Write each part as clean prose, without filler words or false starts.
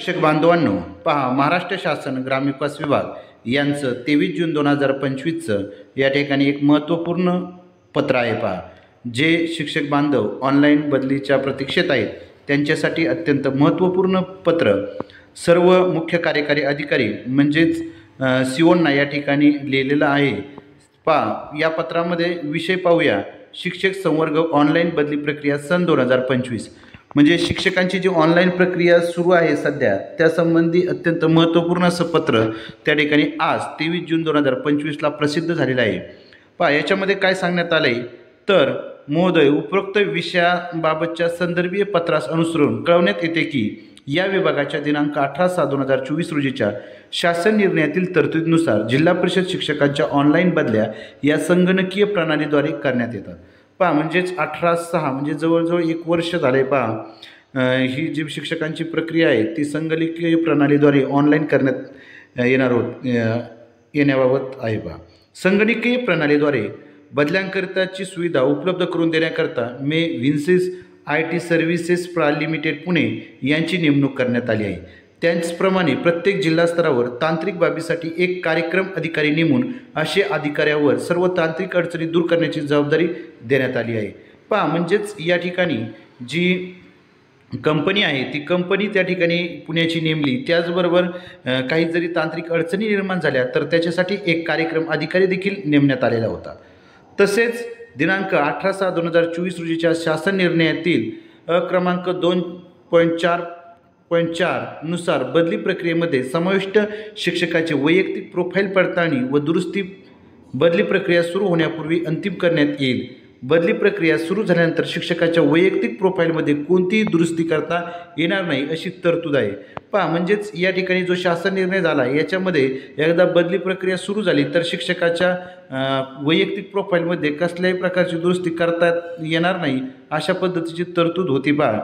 शिक्षक बांधवांनो, पहा, महाराष्ट्र शासन ग्रामविकास विभाग यांचं 23 जून 2025चं या ठिकाणी एक महत्त्वपूर्ण पत्र आहे. पहा, जे शिक्षक बांधव ऑनलाईन बदलीच्या प्रतीक्षेत आहेत त्यांच्यासाठी अत्यंत महत्त्वपूर्ण पत्र सर्व मुख्य कार्यकारी अधिकारी म्हणजेच सीओंना या ठिकाणी लिहिलेलं आहे. पहा, या पत्रामध्ये विषय पाहूया. शिक्षक संवर्ग ऑनलाईन बदली प्रक्रिया सन 2025. म्हणजे शिक्षकांची जी ऑनलाईन प्रक्रिया सुरू आहे सध्या त्यासंबंधी अत्यंत महत्त्वपूर्ण असं पत्र त्या ठिकाणी आज 23 जून 2025ला प्रसिद्ध झालेलं आहे. पहा, याच्यामध्ये काय सांगण्यात आलं आहे तर, महोदय, उपरोक्त विषयाबाबतच्या संदर्भीय पत्रास अनुसरून कळवण्यात येते की या विभागाच्या दिनांक 18/6/2024 रोजीच्या शासन निर्णयातील तरतुदीनुसार जिल्हा परिषद शिक्षकांच्या ऑनलाईन बदल्या या संगणकीय प्रणालीद्वारे करण्यात येतात. पहा, म्हणजेच 18/6 म्हणजे जवळजवळ 1 वर्ष झाले. पहा, ही जी शिक्षकांची प्रक्रिया आहे ती संगणकीय प्रणालीद्वारे ऑनलाईन करण्यात येण्याबाबत आहे. पहा, संगणकीय प्रणालीद्वारे बदल्यांकरिताची सुविधा उपलब्ध करून देण्याकरता व्हिन्सिस IT सर्व्हिसेस लिमिटेड पुणे यांची नेमणूक करण्यात आली आहे. त्याचप्रमाणे प्रत्येक जिल्हा स्तरावर तांत्रिक बाबीसाठी एक कार्यक्रम अधिकारी नेमून अशा अधिकाऱ्यावर सर्व तांत्रिक अडचणी दूर करण्याची जबाबदारी देण्यात आली आहे. पहा, म्हणजेच या ठिकाणी जी कंपनी आहे ती कंपनी त्या ठिकाणी पुण्याची नेमली. त्याचबरोबर काही जरी तांत्रिक अडचणी निर्माण झाल्या तर त्याच्यासाठी एक कार्यक्रम अधिकारी देखील नेमण्यात आलेला होता. तसेच दिनांक 18/6/2024 रोजीच्या शासन निर्णयातील क्रमांक 2.4.4 नुसार बदली प्रक्रियेमध्ये समाविष्ट शिक्षकाचे वैयक्तिक प्रोफाईल पडताळणी व दुरुस्ती बदली प्रक्रिया सुरू होण्यापूर्वी अंतिम करण्यात येईल. बदली प्रक्रिया सुरू झाल्यानंतर शिक्षकाच्या वैयक्तिक प्रोफाईलमध्ये कोणतीही दुरुस्ती करता येणार नाही अशी तरतूद आहे. पहा, म्हणजेच या ठिकाणी जो शासन निर्णय झाला याच्यामध्ये एकदा बदली प्रक्रिया सुरू झाली तर शिक्षकाच्या वैयक्तिक प्रोफाईलमध्ये कसल्याही प्रकारची दुरुस्ती करता येणार नाही अशा पद्धतीची तरतूद होती. पहा,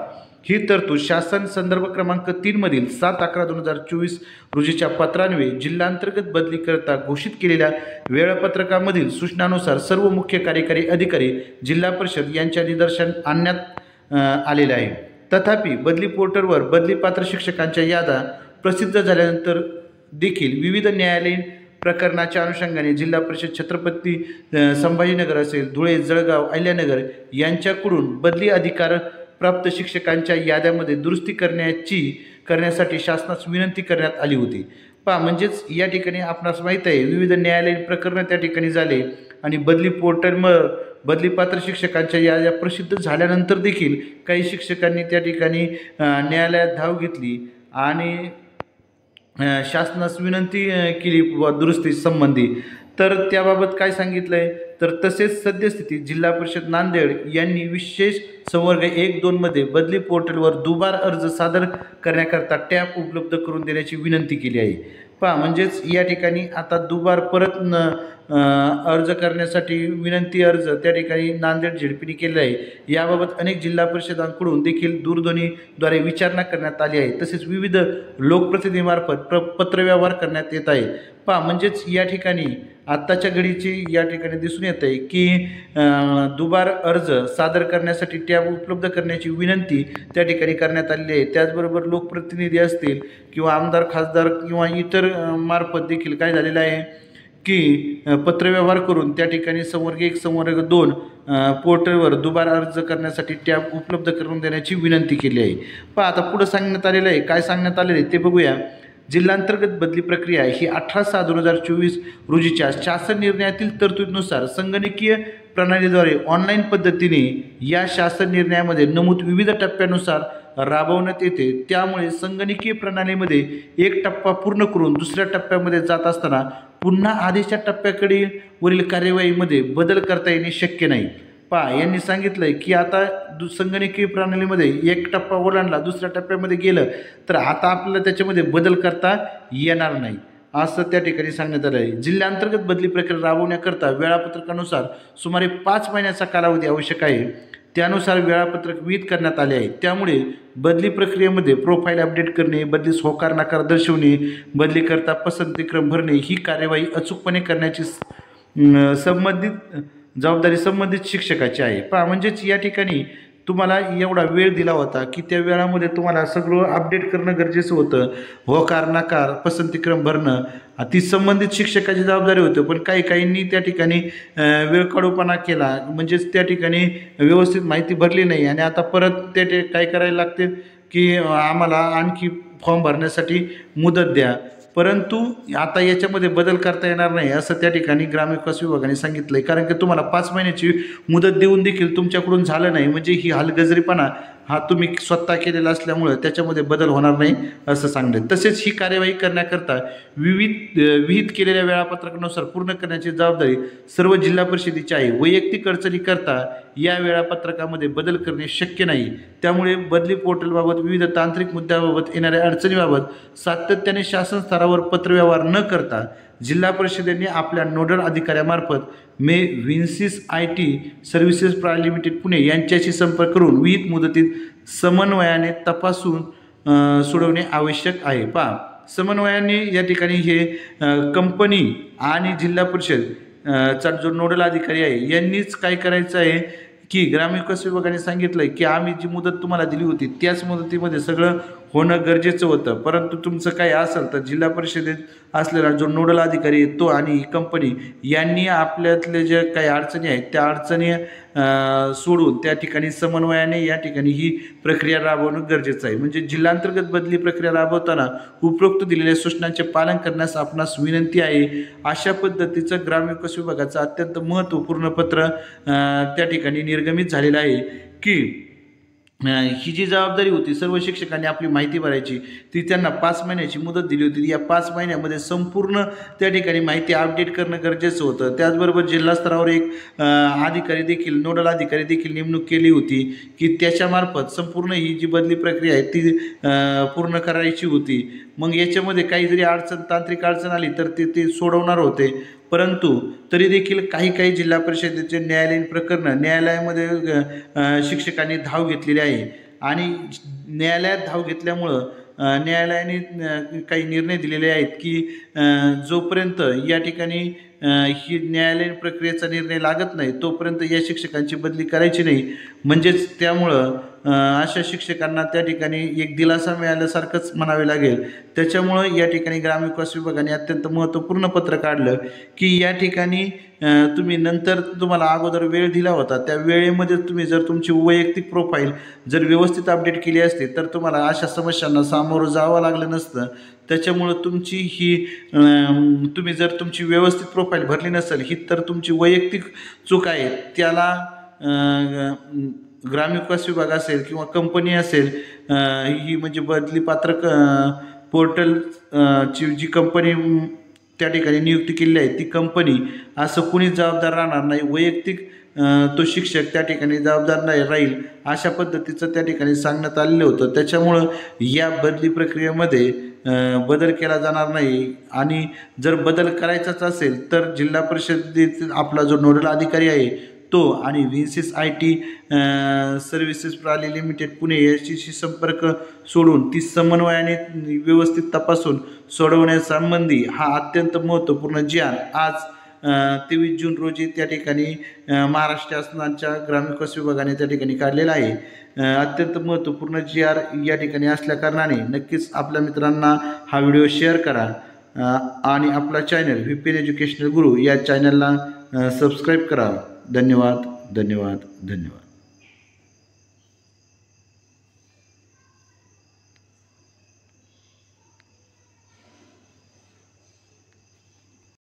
ही तरतूद शासन संदर्भ क्रमांक 3 मधील 7/11/2024 रोजीच्या पत्रान्वये जिल्हांतर्गत बदलीकरता घोषित केलेल्या वेळापत्रकामधील सूचनानुसार सर्व मुख्य कार्यकारी अधिकारी जिल्हा परिषद यांच्या निदर्शन आणण्यात आलेले आहे. तथापि बदली पोर्टलवर बदलीपात्र शिक्षकांच्या याद्या प्रसिद्ध झाल्यानंतर देखील विविध न्यायालयीन प्रकरणाच्या अनुषंगाने जिल्हा परिषद छत्रपती संभाजीनगर असेल, धुळे, जळगाव, अहिल्यानगर यांच्याकडून बदली अधिकार प्राप्त शिक्षकांच्या याद्यामध्ये दुरुस्ती करण्यासाठी शासनास विनंती करण्यात आली होती. पहा, म्हणजेच या ठिकाणी आपणास माहीत आहे विविध न्यायालयीन प्रकरणं त्या ठिकाणी झाले आणि बदली पोर्टलवर बदलीपात्र शिक्षकांच्या याद्या प्रसिद्ध झाल्यानंतर देखील काही शिक्षकांनी त्या ठिकाणी न्यायालयात धाव घेतली आणि शासनास विनंती केली दुरुस्ती संबंधी. तर त्याबाबत काय सांगितलं आहे तर, तसेच सद्यस्थिती जिल्हा परिषद नांदेड यांनी विशेष संवर्ग 1-2 मध्ये बदली पोर्टलवर दुबार अर्ज सादर करण्याकरता टॅब उपलब्ध करून देण्याची विनंती केली आहे. पहा, म्हणजेच या ठिकाणी आता दुबार परत अर्ज करण्यासाठी विनंती अर्ज त्या ठिकाणी नांदेड झेडपीने केलेला आहे. याबाबत अनेक जिल्हा परिषदांकडून देखील दूरध्वनीद्वारे विचारणा करण्यात आली आहे. तसेच विविध लोकप्रतिनिधीमार्फत पत्रव्यवहार करण्यात येत आहे. पहा, म्हणजेच या ठिकाणी आत्ताच्या घडीची या ठिकाणी दिसून येत आहे की दुबार अर्ज सादर करण्यासाठी टॅब उपलब्ध करण्याची विनंती त्या ठिकाणी करण्यात आलेली आहे. त्याचबरोबर लोकप्रतिनिधी असतील किंवा आमदार, खासदार किंवा इतर मार्फत देखील काय झालेलं आहे की पत्रव्यवहार करून त्या ठिकाणी संवर्ग 1 संवर्ग 2 पोर्टलवर दुबार अर्ज करण्यासाठी टॅब उपलब्ध करून देण्याची विनंती केली आहे. पहा, आता पुढे सांगण्यात आलेलं आहे. काय सांगण्यात आलेलं आहे ते बघूया. जिल्हांतर्गत बदली प्रक्रिया ही 18/6/2024 रोजीच्या शासन निर्णयातील तरतुदीनुसार संगणकीय प्रणालीद्वारे ऑनलाईन पद्धतीने या शासन निर्णयामध्ये नमूद विविध टप्प्यानुसार राबवण्यात येते. त्यामुळे संगणकीय प्रणालीमध्ये एक टप्पा पूर्ण करून दुसऱ्या टप्प्यामध्ये जात असताना पुन्हा आधीच्या टप्प्याकडे वरील कार्यवाहीमध्ये बदल करता येणे शक्य नाही. पहा, यांनी सांगितलं की आता संगणकीय प्रणालीमध्ये एक टप्पा ओलांडला दुसऱ्या टप्प्यामध्ये गेलं तर आता आपल्याला त्याच्यामध्ये बदल करता येणार नाही असं त्या ठिकाणी सांगण्यात आलं आहे. जिल्ह्यांतर्गत बदली प्रक्रिया राबवण्याकरता वेळापत्रकानुसार सुमारे 5 महिन्याचा कालावधी आवश्यक आहे. त्यानुसार वेळापत्रक विहित करण्यात आले आहे. त्यामुळे बदली प्रक्रियेमध्ये प्रोफाईल अपडेट करणे, बदलीस होकार नकार दर्शवणे, बदलीकरता पसंतीक्रम भरणे ही कार्यवाही अचूकपणे करण्याची जबाबदारी संबंधित शिक्षकाची आहे. पहा, म्हणजेच या ठिकाणी तुम्हाला एवढा वेळ दिला होता की त्या वेळामध्ये तुम्हाला सगळं अपडेट करणं गरजेचं होतं. होकार नकार पसंतीक्रम भरणं ती संबंधित शिक्षकाची जबाबदारी होती. पण काहींनी त्या ठिकाणी वेळकाढूपणा केला, म्हणजेच त्या ठिकाणी व्यवस्थित माहिती भरली नाही आणि आता परत ते काय करायला लागते की आम्हाला आणखी फॉर्म भरण्यासाठी मुदत द्या. परंतु आता याच्यामध्ये बदल करता येणार नाही असं त्या ठिकाणी ग्रामविकास विभागाने सांगितलं आहे. कारण की तुम्हाला 5 महिन्याची मुदत देऊन देखील तुमच्याकडून झालं नाही, म्हणजे ही हलगर्जीपणा हा तुम्ही स्वतः केलेला असल्यामुळं त्याच्यामध्ये बदल होणार नाही असं सांगण्यात. तसेच ही कार्यवाही करण्याकरता विहित केलेल्या वेळापत्रकानुसार पूर्ण करण्याची जबाबदारी सर्व जिल्हा परिषदेची आहे. वैयक्तिक अडचणीकरता या वेळापत्रकामध्ये बदल करणे शक्य नाही. त्यामुळे बदली पोर्टलबाबत विविध तांत्रिक मुद्द्याबाबत येणाऱ्या अडचणीबाबत सातत्याने शासन स्तरावर पत्रव्यवहार न करता जिल्हा परिषदेने आपल्या नोडल अधिकाऱ्यामार्फत Vinsys IT services private limited Pune यांच्याशी संपर्क करून विहित मुदतीत समन्वयाने तपासून सोडवणे आवश्यक आहे. समन्वयाने या ठिकाणी हे कंपनी आणि जिल्हा परिषद चा जो नोडल अधिकारी आहे यांनीच काय करायचं आहे की ग्रामविकास विभागाने सांगितलं आहे की आम्ही जी मुदत तुम्हाला दिली होती त्याच मुदतीमध्ये सगळं होणं गरजेचं होतं. परंतु तुमचं काय असेल तर जिल्हा परिषदेत असलेला जो नोडल अधिकारी आहे तो आणि कंपनी यांनी आपल्यातले जे काही अडचणी आहेत त्या अडचणी सोडून त्या ठिकाणी समन्वयाने या ठिकाणी ही प्रक्रिया राबवणं गरजेचं आहे. म्हणजे जिल्हांतर्गत बदली प्रक्रिया राबवताना उपरोक्त दिलेल्या सूचनांचे पालन करण्यास आपणास विनंती आहे. अशा पद्धतीचं ग्रामविकास विभागाचं अत्यंत महत्त्वपूर्ण पत्र त्या ठिकाणी निर्गमित झालेलं आहे की ही जी जबाबदारी होती सर्व शिक्षकांनी आपली माहिती भरायची ती त्यांना 5 महिन्याची मुदत दिली होती. या 5 महिन्यामध्ये संपूर्ण त्या ठिकाणी माहिती अपडेट करणं गरजेचं होतं. त्याचबरोबर जिल्हा स्तरावर एक अधिकारी देखील नोडल अधिकारी देखील नेमणूक केली होती की त्याच्यामार्फत संपूर्ण ही जी बदली प्रक्रिया आहे ती पूर्ण करायची होती. मग याच्यामध्ये काही जरी तांत्रिक अडचण आली तर ते सोडवणार होते. परंतु तरी देखील काही जिल्हा परिषदेचे न्यायालयीन प्रकरणं न्यायालयामध्ये शिक्षकांनी धाव घेतलेली आहे आणि न्यायालयात धाव घेतल्यामुळं न्यायालयाने काही निर्णय दिलेले आहेत की जोपर्यंत या ठिकाणी ही न्यायालयीन प्रक्रियेचा निर्णय लागत नाही तोपर्यंत या शिक्षकांची बदली करायची नाही. म्हणजेच त्यामुळं अशा शिक्षकांना त्या ठिकाणी एक दिलासा मिळाल्यासारखंच म्हणावे लागेल. त्याच्यामुळं या ठिकाणी ग्रामविकास विभागाने अत्यंत महत्त्वपूर्ण पत्र काढलं की या ठिकाणी तुम्ही नंतर तुम्हाला अगोदर वेळ दिला होता त्या वेळेमध्ये तुम्ही जर तुमची वैयक्तिक प्रोफाईल जर व्यवस्थित अपडेट केली असते तर तुम्हाला अशा समस्यांना सामोरं जावं लागलं नसतं. त्याच्यामुळं तुमची ही तुम्ही जर तुमची व्यवस्थित प्रोफाईल भरली नसेल ही तर तुमची वैयक्तिक चूक आहे. त्याला ग्रामविकास विभाग असेल किंवा कंपनी असेल ही म्हणजे बदली पात्रक पोर्टल ची जी कंपनी त्या ठिकाणी नियुक्ती केलेली आहे ती कंपनी असं कुणीच जबाबदार राहणार नाही. वैयक्तिक तो शिक्षक त्या ठिकाणी जबाबदार नाही राहील अशा पद्धतीचं त्या ठिकाणी सांगण्यात आलेलं होतं. त्याच्यामुळं या बदली प्रक्रियेमध्ये बदल केला जाणार नाही आणि जर बदल करायचाच असेल तर जिल्हा परिषदेतील आपला जो नोडल अधिकारी आहे तो आणि व्हिन्सिस IT services private limited Pune याच्याशी संपर्क सोडून ती समन्वयाने व्यवस्थित तपासून सोडवण्यासंबंधी हा अत्यंत महत्त्वपूर्ण GR आज 23 जून रोजी त्या ठिकाणी महाराष्ट्र शासनाच्या ग्रामविकास विभागाने त्या ठिकाणी काढलेला आहे. अत्यंत महत्त्वपूर्ण GR या ठिकाणी असल्याकारणाने नक्कीच आपल्या मित्रांना हा व्हिडिओ शेअर करा आणि आपला चॅनल VPN एज्युकेशनल गुरु या चॅनलला सबस्क्राईब करा. धन्यवाद.